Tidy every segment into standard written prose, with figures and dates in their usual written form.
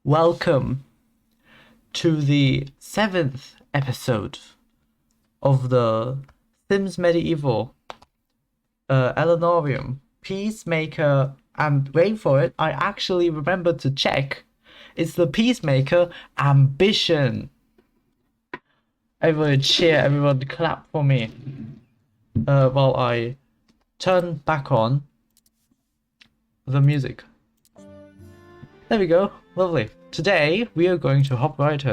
Welcome to the 7th episode of the Sims Medieval Eleanorium Peacemaker, and wait for it, I actually remembered to check. It's the Peacemaker Ambition. Everyone cheer, everyone clap for me. While I turn back on the music. There we go, lovely. Today we are going to hop right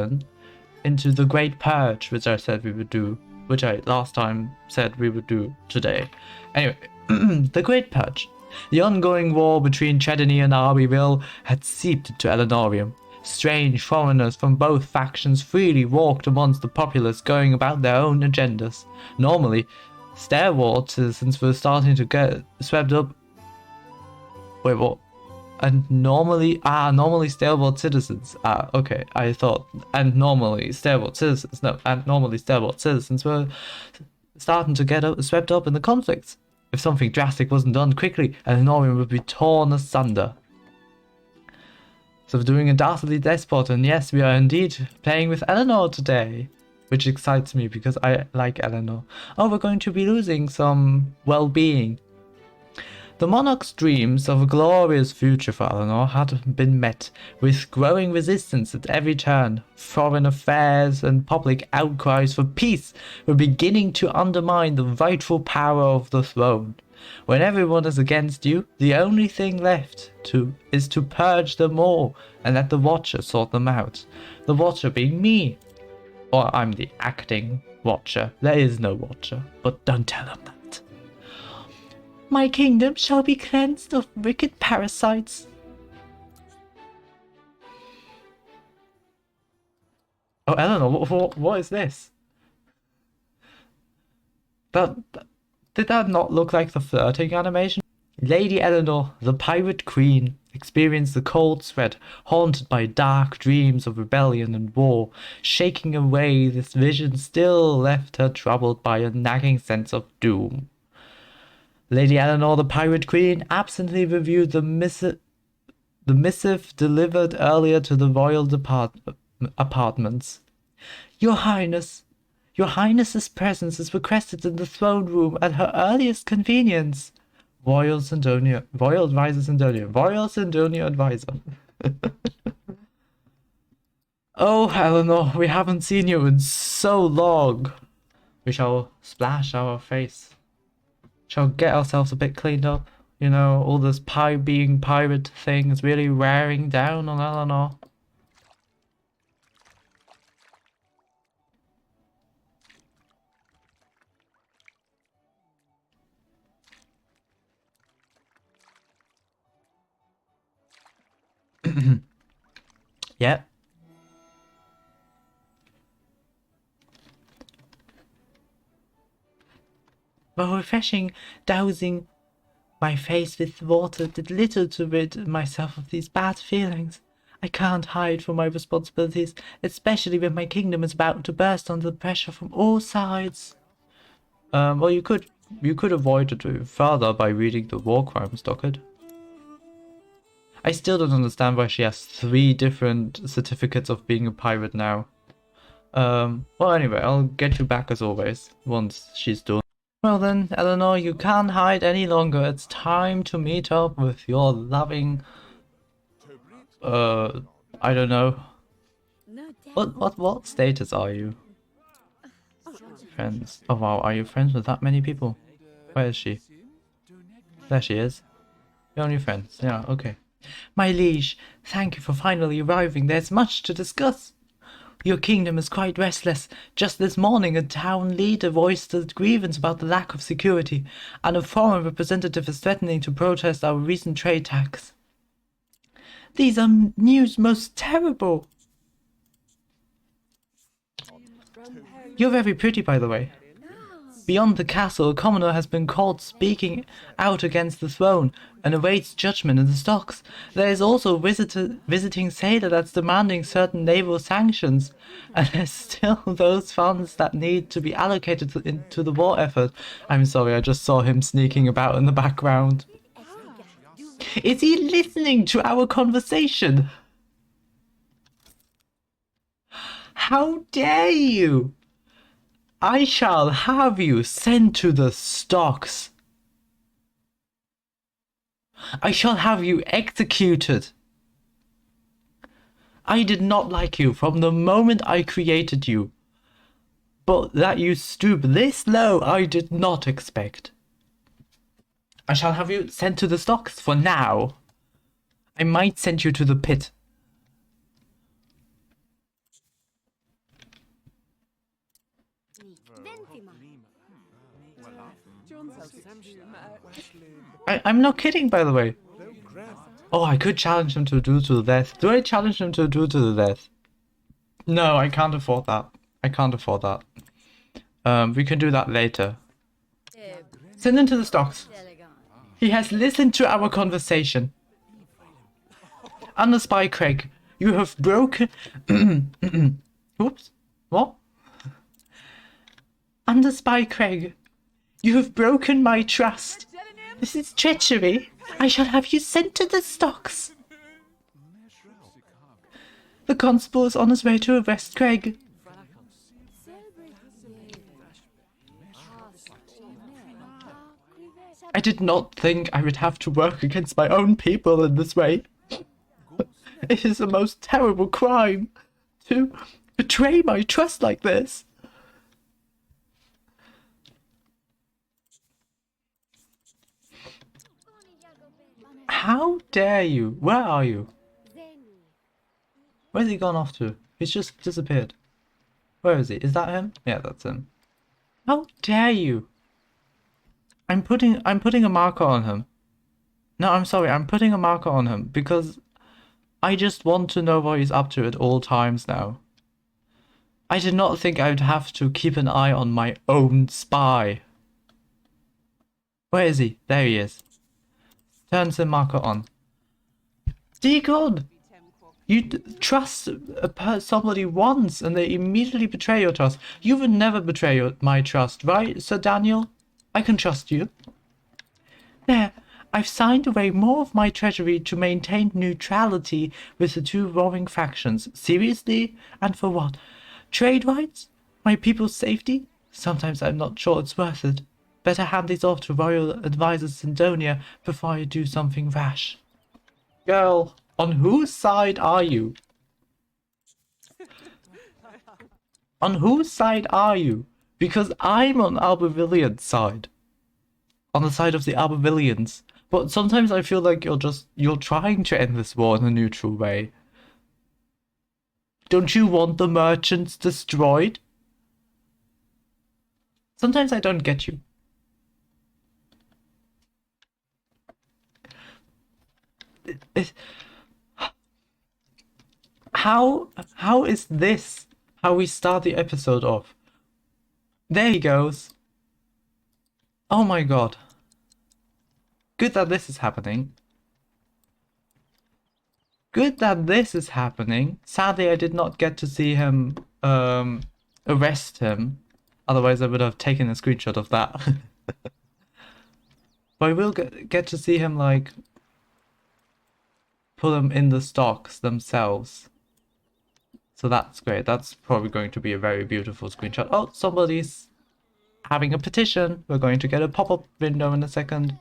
into the Great Purge, which I said we would do, which I last time said we would do today. Anyway, the Great Purge. The ongoing war between Tredeny and Arbyville had seeped into Eleanorium. Strange foreigners from both factions freely walked amongst the populace, going about their own agendas. Normally, Stairwall citizens were starting to get swept up. Wait, what? And normally Stairwall citizens. Okay, I thought, and normally Stairwall citizens. No, and normally Stairwall citizens were starting to get swept up in the conflicts. If something drastic wasn't done quickly, Eleanorium would be torn asunder. So we're doing a dastardly despot, and yes, we are indeed playing with Eleanor today, which excites me because I like Eleanor. Oh, we're going to be losing some well-being. The monarch's dreams of a glorious future for Eleanor had been met with growing resistance at every turn. Foreign affairs and public outcries for peace were beginning to undermine the rightful power of the throne. When everyone is against you, the only thing left is to purge them all and let the Watcher sort them out. The Watcher being me. Or I'm the acting Watcher. There is no Watcher, but don't tell him that. My kingdom shall be cleansed of wicked parasites. Oh, Eleanor, what is this? Did that not look like the flirting animation? Lady Eleanor, the Pirate Queen, experienced the cold sweat, haunted by dark dreams of rebellion and war. Shaking away this vision still left her troubled by a nagging sense of doom. Lady Eleanor, the Pirate Queen, absently reviewed the missive delivered earlier to the royal apartments. Your Highness's presence is requested in the throne room at her earliest convenience. Royal Advisor Advisor. Oh, Eleanor, we haven't seen you in so long. We shall splash our face. Shall get ourselves a bit cleaned up. You know, all this being pirate thing is really wearing down on Eleanor. Yep. While refreshing, dousing my face with water did little to rid myself of these bad feelings. I can't hide from my responsibilities, especially when my kingdom is about to burst under the pressure from all sides. Well, you could avoid it further by reading the war crimes docket. I still don't understand why she has 3 different certificates of being a pirate now. Well, anyway, I'll get you back as always once she's done. Well then, Eleanor, you can't hide any longer. It's time to meet up with your loving, I don't know. What status are you? Friends. Oh wow, are you friends with that many people? Where is she? There she is. You're only friends. Yeah, okay. My liege, thank you for finally arriving. There's much to discuss. Your kingdom is quite restless. Just this morning, a town leader voiced a grievance about the lack of security, and a foreign representative is threatening to protest our recent trade tax. These are news most terrible. You're very pretty, by the way. Beyond the castle, a commoner has been caught speaking out against the throne and awaits judgment in the stocks. There is also a visiting sailor that's demanding certain naval sanctions, and there's still those funds that need to be allocated into the war effort. I'm sorry, I just saw him sneaking about in the background. Is he listening to our conversation? How dare you? I shall have you sent to the stocks. I shall have you executed. I did not like you from the moment I created you. But that you stoop this low, I did not expect. I shall have you sent to the stocks for now. I might send you to the pit. I'm not kidding, by the way. Oh, I could challenge him to do to the death. Do I challenge him to do to the death? No, I can't afford that. I can't afford that. We can do that later. Send him to the stocks. He has listened to our conversation. Under Spy Craig, you have broken... Oops. What? Under Spy Craig, you have broken my trust. This is treachery. I shall have you sent to the stocks. The constable is on his way to arrest Craig. I did not think I would have to work against my own people in this way. It is the most terrible crime to betray my trust like this. How dare you? Where are you? Where's he gone off to? He's just disappeared. Where is he? Is that him? Yeah, that's him. How dare you? I'm putting a marker on him. No, I'm sorry, I'm putting a marker on him because I just want to know what he's up to at all times now. I did not think I would have to keep an eye on my own spy. Where is he? There he is. Turns the marker on. Dear God! You trust somebody once and they immediately betray your trust. You would never betray my trust, right, Sir Daniel? I can trust you. There, I've signed away more of my treasury to maintain neutrality with the two warring factions. Seriously? And for what? Trade rights? My people's safety? Sometimes I'm not sure it's worth it. Better hand these off to royal advisor Sindonia before I do something rash. Girl, on whose side are you? On whose side are you? Because I'm on Albervillian's side. On the side of the Albervillians. But sometimes I feel like you're trying to end this war in a neutral way. Don't you want the merchants destroyed? Sometimes I don't get you. How is this how we start the episode off? There he goes. Oh my God. Good that this is happening. Good that this is happening. Sadly, I did not get to see him arrest him. Otherwise, I would have taken a screenshot of that. But I will get to see him, like, put them in the stocks themselves. So that's great. That's probably going to be a very beautiful screenshot. Oh, somebody's having a petition. We're going to get a pop-up window in a second.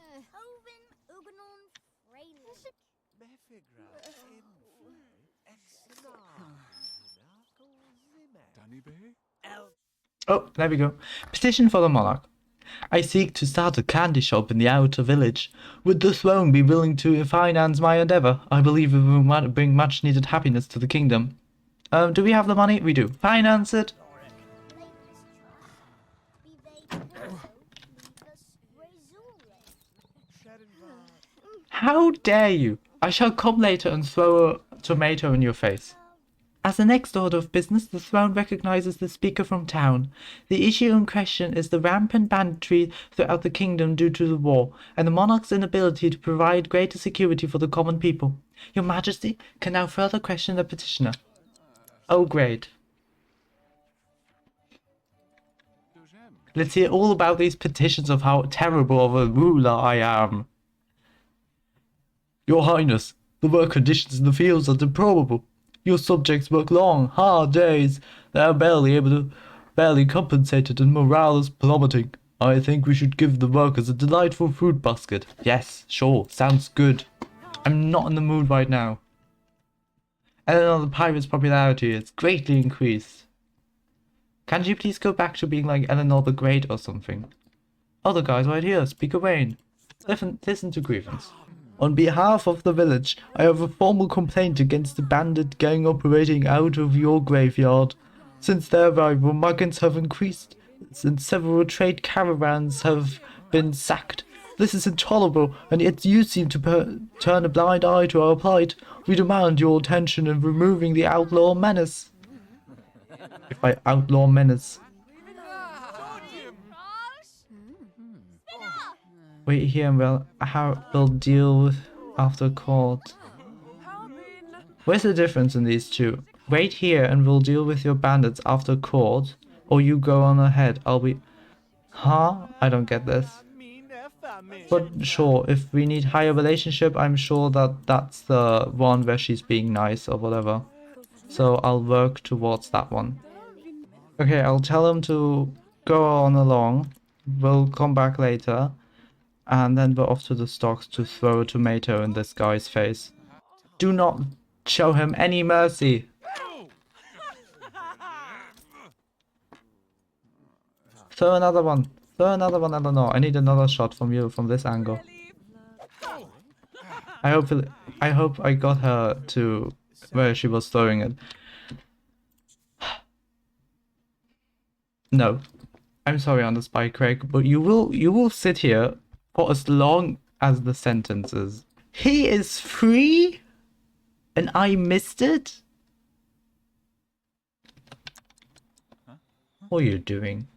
Oh, there we go. Petition for the monarch. I seek to start a candy shop in the outer village. Would the throne be willing to finance my endeavor? I believe it will bring much needed happiness to the kingdom. Do we have the money? We do. Finance it. How dare you? I shall come later and throw a tomato in your face. As the next order of business, the throne recognizes the speaker from town. The issue in question is the rampant banditry throughout the kingdom due to the war, and the monarch's inability to provide greater security for the common people. Your Majesty can now further question the petitioner. Oh, great. Let's hear all about these petitions of how terrible of a ruler I am. Your Highness, the work conditions in the fields are deplorable. Your subjects work long, hard days. They are barely compensated, and morale is plummeting. I think we should give the workers a delightful fruit basket. Yes, sure, sounds good. I'm not in the mood right now. Eleanor the Pirate's popularity is greatly increased. Can't you please go back to being like Eleanor the Great or something? Other guys right here, speak away. Listen to grievance. On behalf of the village, I have a formal complaint against the bandit gang operating out of your graveyard. Since their arrival, muggings have increased, and several trade caravans have been sacked. This is intolerable, and yet you seem to turn a blind eye to our plight. We demand your attention in removing the outlaw menace. If I outlaw menace. Wait here and we'll deal with after court. Where's the difference in these two? Wait here and we'll deal with your bandits after court, or you go on ahead. I'll be... Huh? I don't get this. But sure, if we need higher relationship, I'm sure that that's the one where she's being nice or whatever. So I'll work towards that one. Okay, I'll tell him to go on along. We'll come back later. And then we're off to the stocks to throw a tomato in this guy's face. Do not show him any mercy. Throw another one. Throw another one, Eleanor. I need another shot from you from this angle. I hope I got her to where she was throwing it. No. I'm sorry on the spy, Craig, but you will sit here for as long as the sentence is. He is free? And I missed it? What are you doing?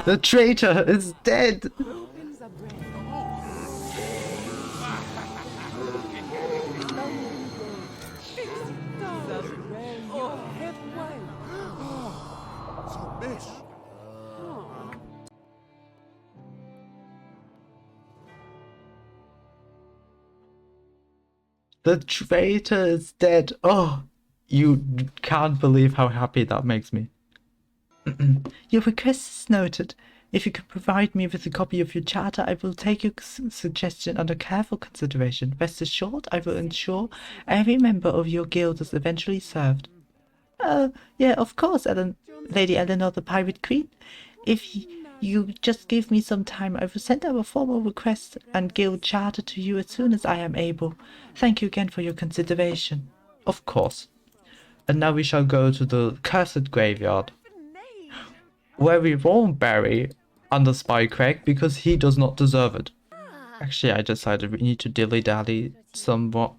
The traitor is dead! The traitor is dead! Oh! You can't believe how happy that makes me. Your request is noted. If you can provide me with a copy of your charter, I will take your suggestion under careful consideration. Rest assured, I will ensure every member of your guild is eventually served. Yeah, of course, Lady Eleanor the Pirate Queen. If you just give me some time, I will send out a formal request and guild charter to you as soon as I am able. Thank you again for your consideration. Of course. And now we shall go to the cursed graveyard, where we won't bury under Spy Craig because he does not deserve it. Actually, I decided we need to dilly-dally somewhat.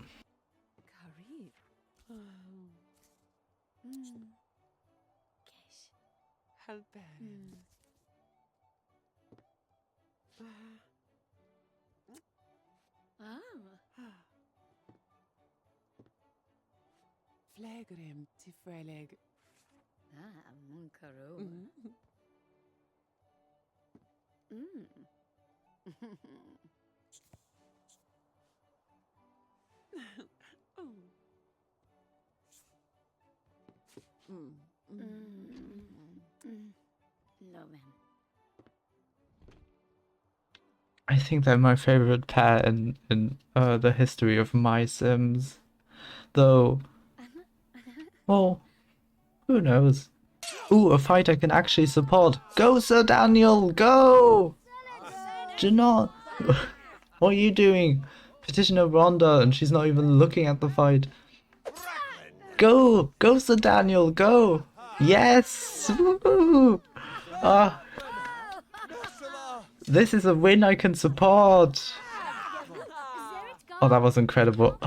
I think they're my favorite pair in the history of My Sims. Though, well, who knows? Ooh, a fight I can actually support. Go, Sir Daniel, go! Do not. What are you doing? Petitioner Rhonda, and she's not even looking at the fight. Go! Go, Sir Daniel, go! Yes! Woo! Ah, this is a win I can support! Oh, that was incredible.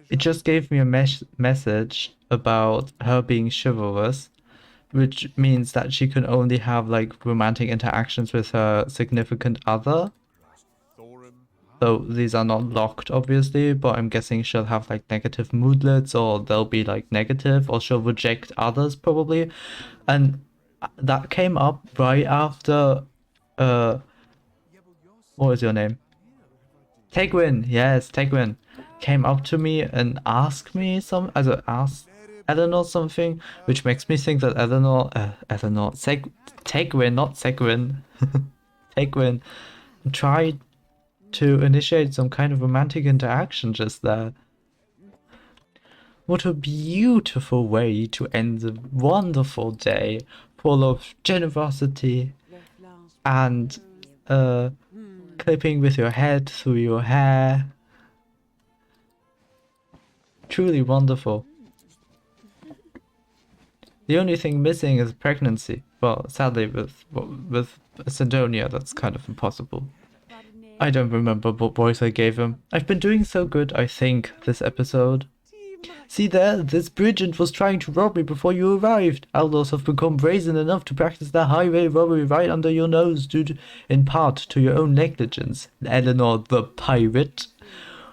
It just gave me a message about her being chivalrous, which means that she can only have like romantic interactions with her significant other. So these are not locked, obviously, but I'm guessing she'll have like negative moodlets, or they'll be like negative, or she'll reject others probably. And that came up right after, what was your name? Tegwin, yes, Tegwin came up to me and asked me asked Eleanor something, which makes me think that Tegwin, not Segwin, Tegwin tried to initiate some kind of romantic interaction just there. What a beautiful way to end a wonderful day full of generosity and clipping with your head through your hair. Truly wonderful. The only thing missing is pregnancy. Well, sadly with Sidonia, that's kind of impossible. I don't remember what voice I gave him. I've been doing so good, I think, this episode. See there, this Bridget was trying to rob me before you arrived. Outlaws have become brazen enough to practice their highway robbery right under your nose, due in part to your own negligence, Eleanor the pirate.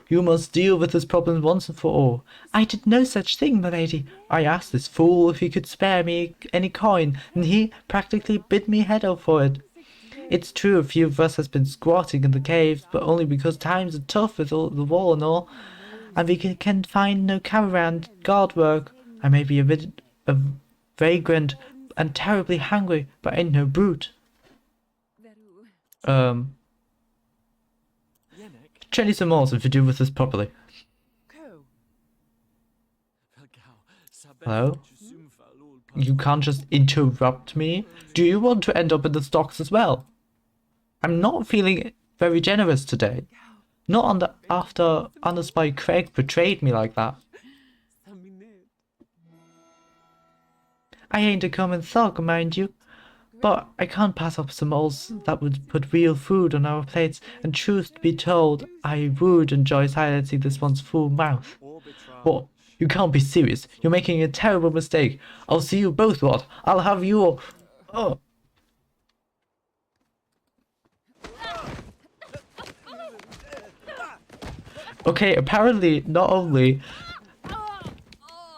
You must deal with this problem once and for all. I did no such thing, my lady. I asked this fool if he could spare me any coin, and he practically bid me head off for it. It's true a few of us has been squatting in the caves, but only because times are tough with all the war and all, and we can find no caravan guard work. I may be a vagrant and terribly hungry, but ain't no brute. Chenny some more if you do with this properly. Hello? You can't just interrupt me. Do you want to end up in the stocks as well? I'm not feeling very generous today. Not after Underspy Craig betrayed me like that. I ain't a common thug, mind you. But I can't pass up some moles that would put real food on our plates, and truth be told, I would enjoy silencing this one's full mouth. What? You can't be serious. You're making a terrible mistake. I'll see you both, what? I'll have your... Oh. Okay, apparently not only...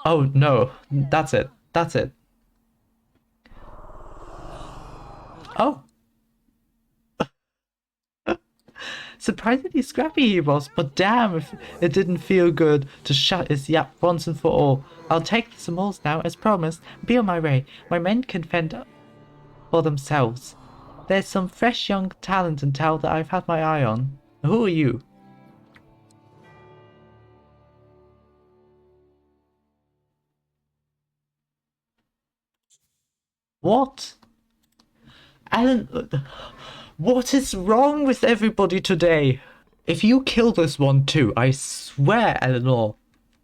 Oh no, that's it. That's it. Oh. Surprisingly scrappy he was, but damn if it didn't feel good to shut his yap once and for all. I'll take the smalls now, as promised, and be on my way. My men can fend for themselves. There's some fresh young talent in town that I've had my eye on. Who are you? What? Alan, what is wrong with everybody today? If you kill this one too, I swear, Eleanor,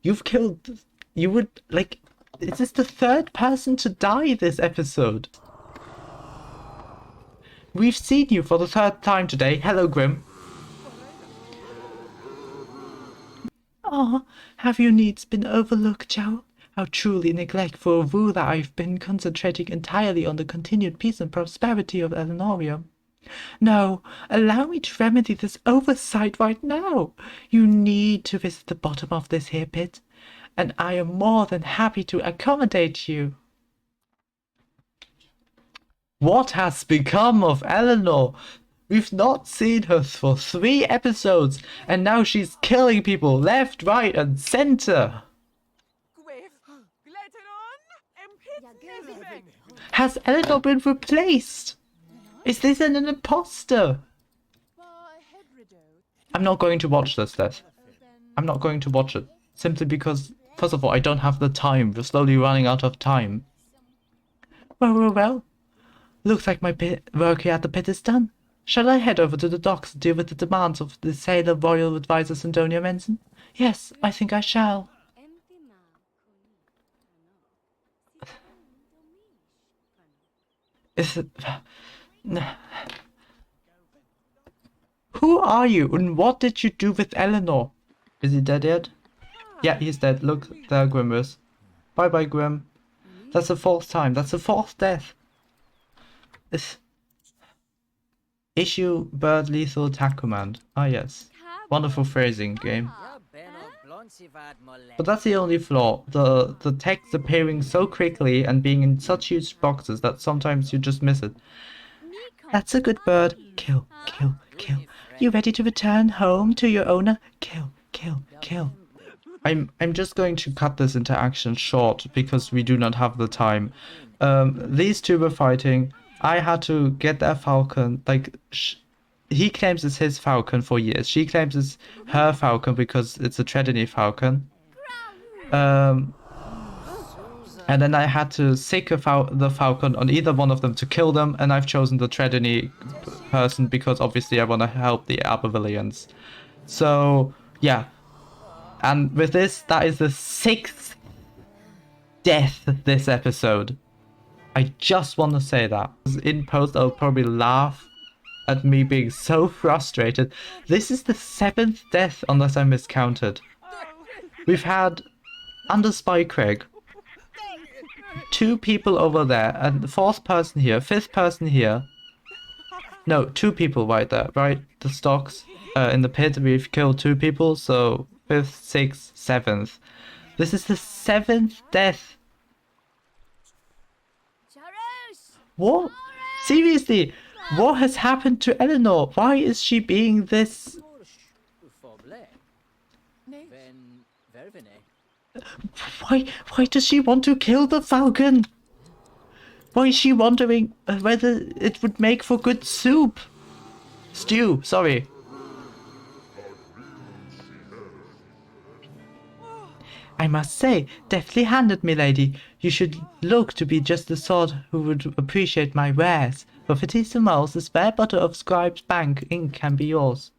you've killed... You would, like... Is this the third person to die this episode? We've seen you for the third time today. Hello, Grim. Oh, have your needs been overlooked, Joe? How truly neglectful a rule that I've been concentrating entirely on the continued peace and prosperity of Eleanorium. No, allow me to remedy this oversight right now. You need to visit the bottom of this here pit, and I am more than happy to accommodate you. What has become of Eleanor? We've not seen her for 3 episodes, and now she's killing people left, right, and center. Has Eleanor been replaced? Is this an imposter? I'm not going to watch this, Des. I'm not going to watch it. Simply because, first of all, I don't have the time. We're slowly running out of time. Well. Looks like my work here at the pit is done. Shall I head over to the docks and deal with the demands of the Sailor Royal Advisor Sandonia Menson? Yes, I think I shall. Is it... Who are you and what did you do with Eleanor? Is he dead yet? Yeah, he's dead. Look, there Grim is. Bye-bye, Grim. That's the 4th time. That's the 4th death. Issue bird lethal attack command. Ah, yes. Wonderful phrasing, game. But that's the only flaw. The text appearing so quickly and being in such huge boxes that sometimes you just miss it. That's a good bird. Kill, kill, kill. You ready to return home to your owner? Kill, kill, kill. I'm just going to cut this interaction short because we do not have the time. These two were fighting. I had to get their falcon. Like, he claims it's his falcon for years. She claims it's her falcon because it's a Tredeny falcon. And then I had to sick the falcon on either one of them to kill them. And I've chosen the Tredeny person because obviously I want to help the Abervillians. So, yeah. And with this, that is the 6th death this episode. I just want to say that. In post, I'll probably laugh at me being so frustrated. This is the 7th death, unless I miscounted. We've had, under Spy Craig, 2 people over there, and the 4th person here, 5th person here. No, 2 people right there, right? The stocks in the pit, we've killed 2 people, so 5th, 6th, 7th. This is the 7th death. What? Seriously? What has happened to Eleanor? Why is she being this... Why does she want to kill the falcon? Why is she wondering whether it would make for good soup? Stew, sorry. I must say, deftly handed, milady. You should look to be just the sort who would appreciate my wares. For 50 simoles, the spare bottle of Scribe's Bank ink can be yours.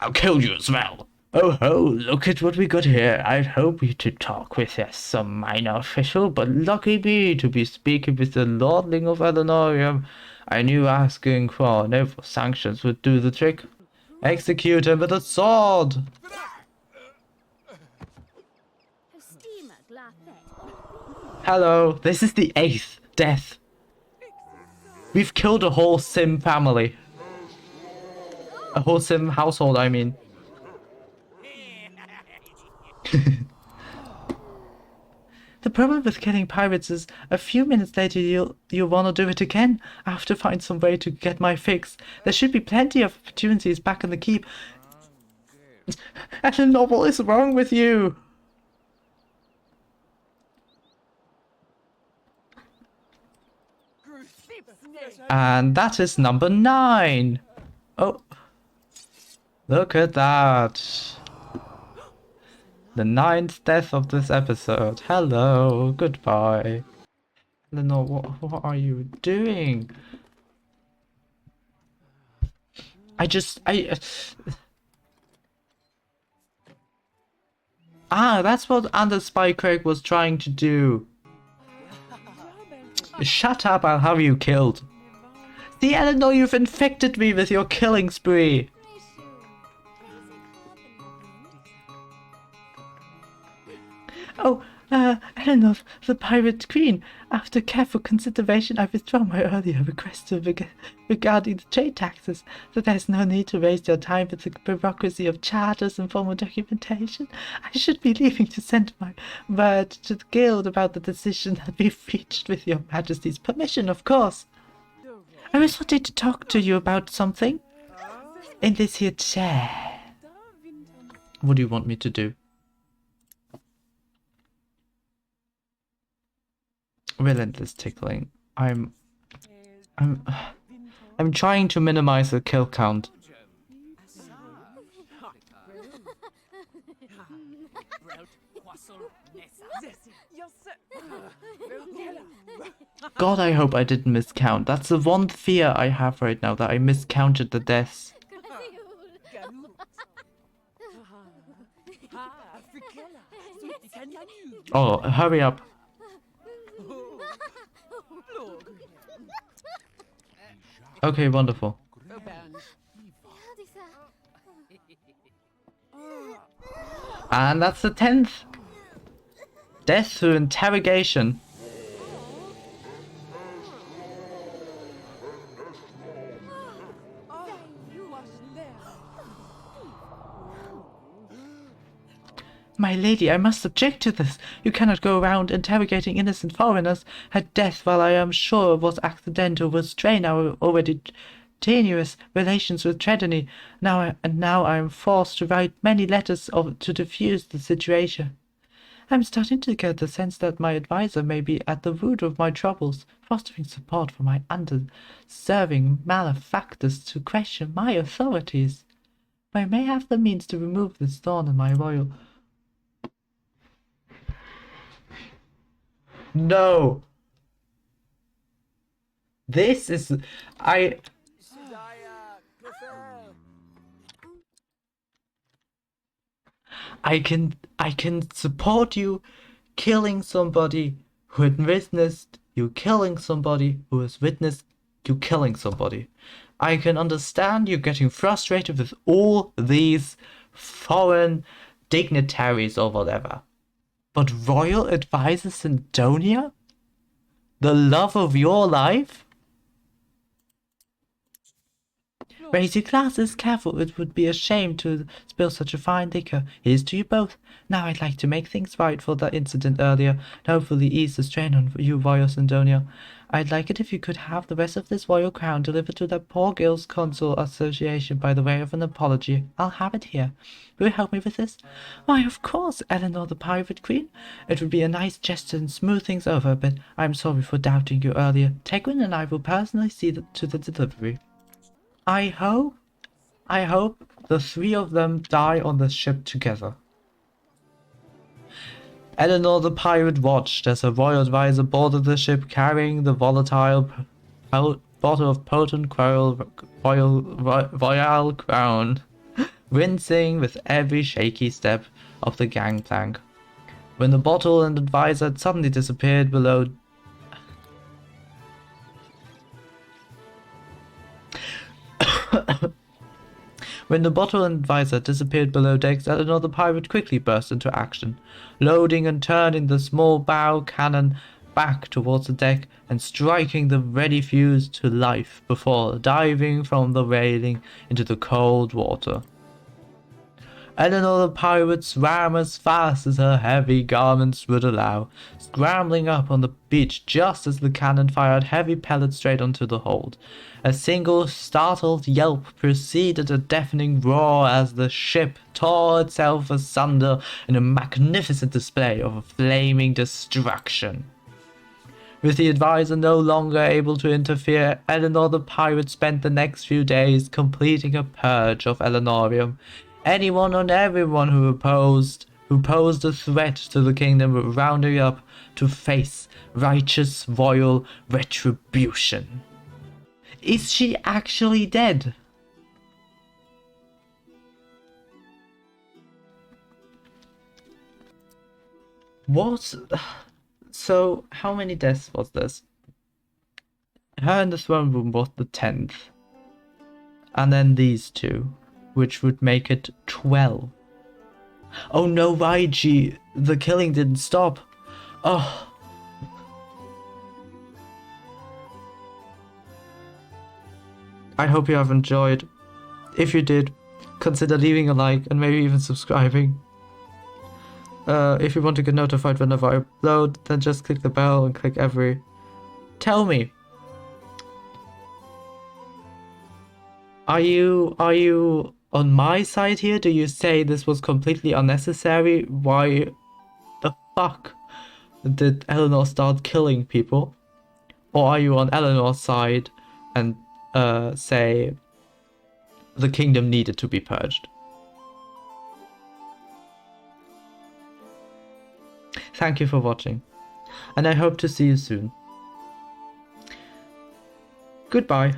I'll kill you as well. Oh ho, look at what we got here. I'd hoped we to talk with some minor official, but lucky me to be speaking with the Lordling of Eleanorium. I knew asking for naval sanctions would do the trick. Execute him with a sword! Hello, this is the 8th death. We've killed a whole Sim family. A whole Sim household, I mean. The problem with killing pirates is a few minutes later you'll want to do it again. I have to find some way to get my fix. There should be plenty of opportunities back in the keep. Eleanor, what is wrong with you? And that is number 9. Oh, look at that. The 9th death of this episode. Hello, goodbye. Eleanor, what are you doing? That's what Under Spy Craig was trying to do. Shut up, I'll have you killed. See, Eleanor, you've infected me with your killing spree. Oh, Eleanor, the Pirate Queen, after careful consideration, I withdraw my earlier request regarding the trade taxes, so there's no need to waste your time with the bureaucracy of charters and formal documentation. I should be leaving to send my word to the guild about the decision that we've reached with your majesty's permission, of course. I was wanting to talk to you about something. In this here chair. What do you want me to do? Relentless tickling. I'm trying to minimize the kill count. God, I hope I didn't miscount. That's the one fear I have right now, that I miscounted the deaths. Oh, hurry up. Okay, wonderful. And that's the 10th. Death through interrogation. My lady, I must object to this. You cannot go around interrogating innocent foreigners. Her death, while I am sure was accidental, will strain our already tenuous relations with Tredony. Now I am forced to write many letters to diffuse the situation. I'm starting to get the sense that my advisor may be at the root of my troubles, fostering support for my undeserving malefactors to question my authorities. I may have the means to remove this thorn in my royal... No! This is... I can support you killing somebody who had witnessed you killing somebody who has witnessed you killing somebody. I can understand you getting frustrated with all these foreign dignitaries or whatever. But royal advisor Sydonia? The love of your life? Raise your glasses, careful, it would be a shame to spill such a fine liquor. Here's to you both. Now I'd like to make things right for that incident earlier, and hopefully ease the strain on you, Royal Sydonia. I'd like it if you could have the rest of this royal crown delivered to that poor Guild's Consul Association by the way of an apology. I'll have it here. Will you help me with this? Why, of course, Eleanor the Pirate Queen. It would be a nice gesture and smooth things over, but I'm sorry for doubting you earlier. Tegwin and I will personally see to the delivery. I hope the three of them die on the ship together. Eleanor the pirate watched as her royal advisor boarded the ship carrying the volatile bottle of potent royal crown, wincing with every shaky step of the gangplank. When the bottle and advisor had suddenly disappeared below When the bottle and visor disappeared below decks, Eleanor the pirate quickly burst into action, loading and turning the small bow cannon back towards the deck and striking the ready fuse to life before diving from the railing into the cold water. Eleanor the pirate swam as fast as her heavy garments would allow, scrambling up on the beach just as the cannon fired heavy pellets straight onto the hold. A single startled yelp preceded a deafening roar as the ship tore itself asunder in a magnificent display of flaming destruction. With the advisor no longer able to interfere, Eleanor the pirate spent the next few days completing a purge of Eleanorium. Anyone and everyone who posed a threat to the kingdom were rounding up to face righteous royal retribution. Is she actually dead? What? So, how many deaths was this? Her in the throne room was the 10th. And then these two, which would make it 12. Oh no, Raiji, the killing didn't stop. Oh. I hope you have enjoyed. If you did, consider leaving a like and maybe even subscribing. If you want to get notified whenever I upload, then just click the bell and click every. Tell me, are you on my side here? Do you say this was completely unnecessary? Why the fuck did Eleanor start killing people? Or are you on Eleanor's side and say the kingdom needed to be purged? Thank you for watching, and I hope to see you soon. Goodbye.